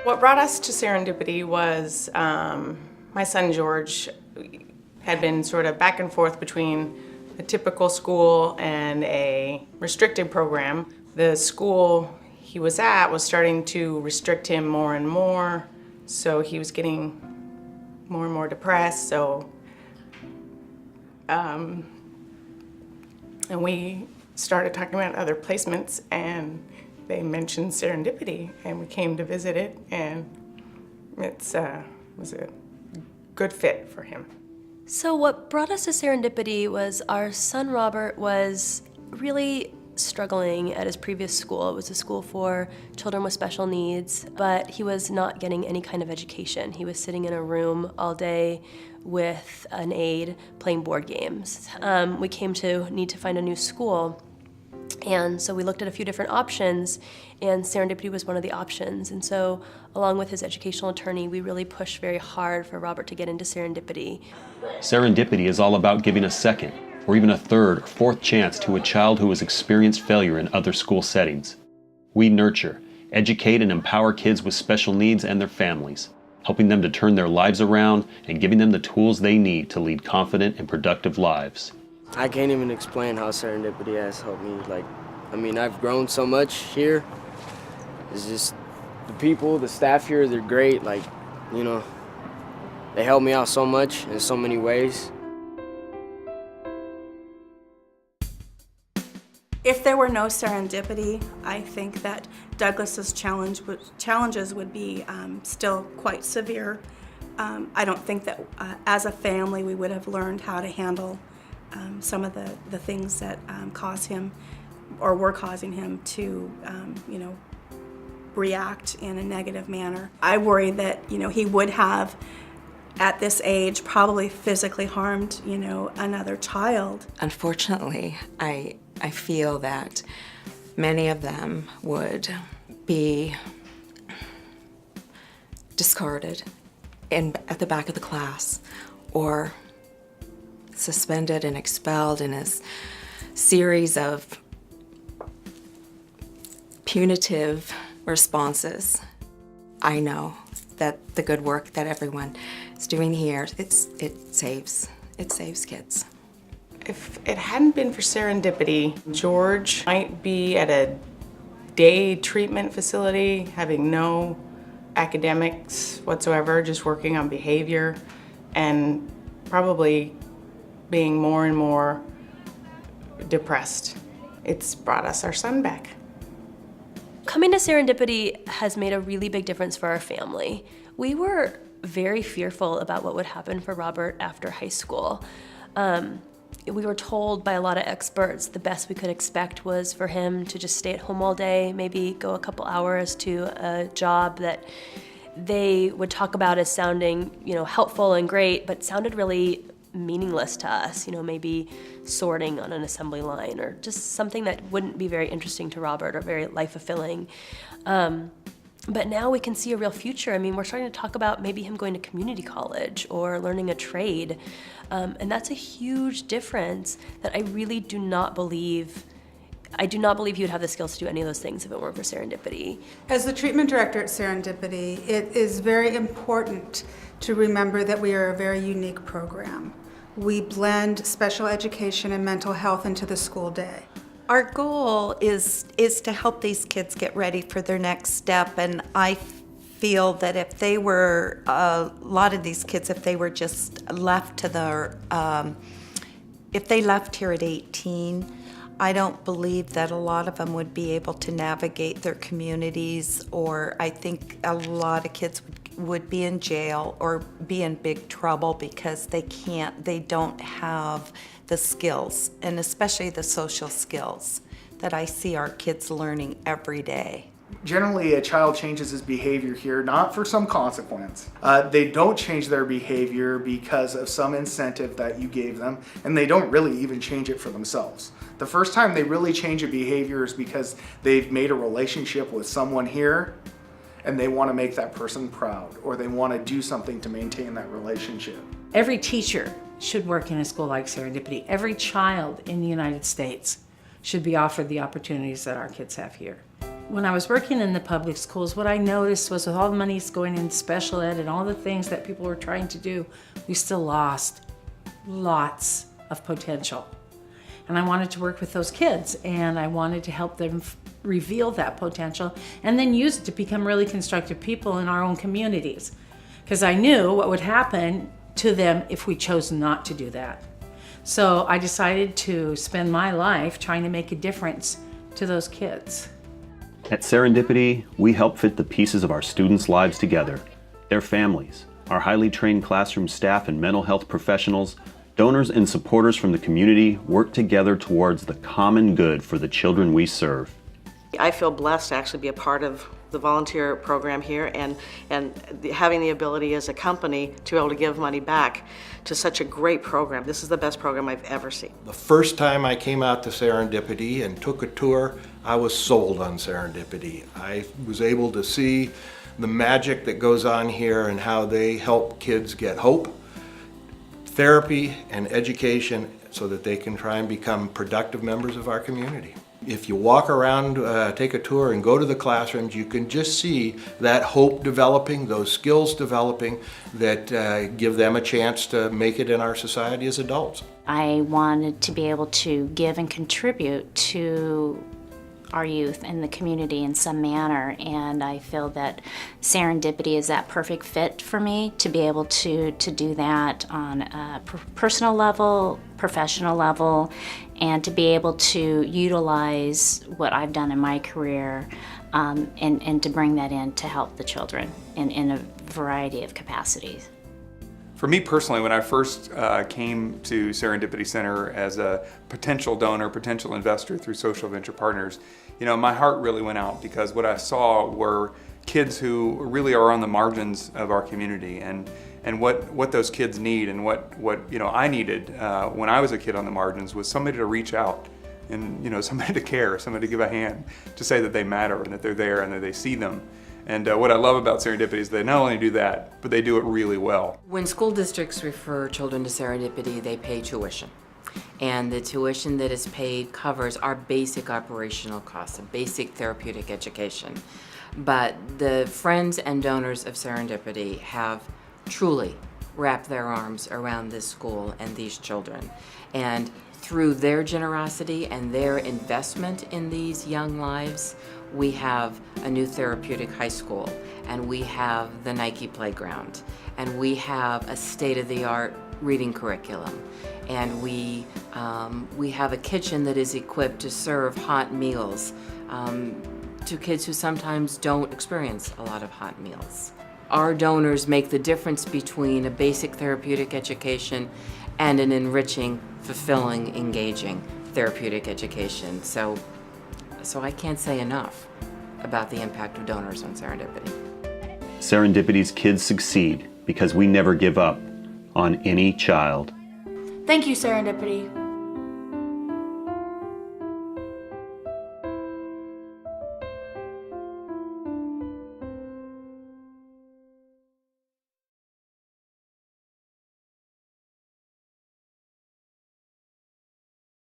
What brought us to Serendipity was my son George had been sort of back and forth between a typical school and a restricted program. The school he was at was starting to restrict him more and more, so he was getting more and more depressed. And we started talking about other placements, and they mentioned Serendipity, and we came to visit it, and it was a good fit for him. So what brought us to Serendipity was our son Robert was really struggling at his previous school. It was a school for children with special needs, but he was not getting any kind of education. He was sitting in a room all day with an aide playing board games. We came to need to find a new school, and so we looked at a few different options, and Serendipity was one of the options. And so along with his educational attorney, we really pushed very hard for Robert to get into Serendipity. Serendipity is all about giving a second or even a third or fourth chance to a child who has experienced failure in other school settings. We nurture, educate, and empower kids with special needs and their families, helping them to turn their lives around and giving them the tools they need to lead confident and productive lives. I can't even explain how Serendipity has helped me. I've grown so much here. It's just the people, the staff here, they're great. They help me out so much in so many ways. If there were no Serendipity, I think that Douglas's challenges would be still quite severe. I don't think that as a family we would have learned how to handle some of the things that cause him or were causing him to react in a negative manner. I worry that he would have at this age probably physically harmed another child. Unfortunately, I feel that many of them would be discarded at the back of the class or suspended and expelled in a series of punitive responses. I know that the good work that everyone is doing here, it saves kids. If it hadn't been for Serendipity, George might be at a day treatment facility, having no academics whatsoever, just working on behavior, and probably being more and more depressed. It's brought us our son back. Coming to Serendipity has made a really big difference for our family. We were very fearful about what would happen for Robert after high school. We were told by a lot of experts the best we could expect was for him to just stay at home all day, maybe go a couple hours to a job that they would talk about as sounding, helpful and great, but sounded really meaningless to us, maybe sorting on an assembly line or just something that wouldn't be very interesting to Robert or very life-fulfilling. But now we can see a real future. We're starting to talk about maybe him going to community college or learning a trade. And that's a huge difference that I really do not believe he would have the skills to do any of those things if it weren't for Serendipity. As the treatment director at Serendipity, it is very important to remember that we are a very unique program. We blend special education and mental health into the school day. Our goal is to help these kids get ready for their next step, and I feel that if they were, a lot of these kids, if they were just left to their, if they left here at 18, I don't believe that a lot of them would be able to navigate their communities, or I think a lot of kids would be in jail or be in big trouble because they don't have the skills, and especially the social skills that I see our kids learning every day. Generally, a child changes his behavior here not for some consequence. They don't change their behavior because of some incentive that you gave them, and they don't really even change it for themselves. The first time they really change a behavior is because they've made a relationship with someone here and they want to make that person proud, or they want to do something to maintain that relationship. Every teacher should work in a school like Serendipity. Every child in the United States should be offered the opportunities that our kids have here. When I was working in the public schools, what I noticed was with all the monies going in special ed and all the things that people were trying to do, we still lost lots of potential. And I wanted to work with those kids, and I wanted to help them reveal that potential and then use it to become really constructive people in our own communities. Because I knew what would happen to them if we chose not to do that. So I decided to spend my life trying to make a difference to those kids. At Serendipity, we help fit the pieces of our students' lives together. Their families, our highly trained classroom staff and mental health professionals, donors and supporters from the community work together towards the common good for the children we serve. I feel blessed to actually be a part of the volunteer program here and having the ability as a company to be able to give money back to such a great program. This is the best program I've ever seen. The first time I came out to Serendipity and took a tour, I was sold on Serendipity. I was able to see the magic that goes on here and how they help kids get hope, therapy, and education so that they can try and become productive members of our community. If you walk around, take a tour and go to the classrooms, you can just see that hope developing, those skills developing that give them a chance to make it in our society as adults. I wanted to be able to give and contribute to our youth and the community in some manner, and I feel that Serendipity is that perfect fit for me to be able to do that on a personal level, professional level, and to be able to utilize what I've done in my career and to bring that in to help the children in a variety of capacities. For me personally, when I first came to Serendipity Center as a potential donor, potential investor through Social Venture Partners, you know, my heart really went out because what I saw were kids who really are on the margins of our community and what those kids need and what you know I needed when I was a kid on the margins was somebody to reach out and, you know, somebody to care, somebody to give a hand, to say that they matter and that they're there and that they see them. And what I love about Serendipity is they not only do that, but they do it really well. When school districts refer children to Serendipity, they pay tuition. And the tuition that is paid covers our basic operational costs, a basic therapeutic education. But the friends and donors of Serendipity have truly wrapped their arms around this school and these children. And through their generosity and their investment in these young lives, we have a new therapeutic high school, and we have the Nike playground, and we have a state-of-the-art reading curriculum, and we have a kitchen that is equipped to serve hot meals to kids who sometimes don't experience a lot of hot meals. Our donors make the difference between a basic therapeutic education and an enriching, fulfilling, engaging therapeutic education. So I can't say enough about the impact of donors on Serendipity. Serendipity's kids succeed because we never give up on any child. Thank you, Serendipity.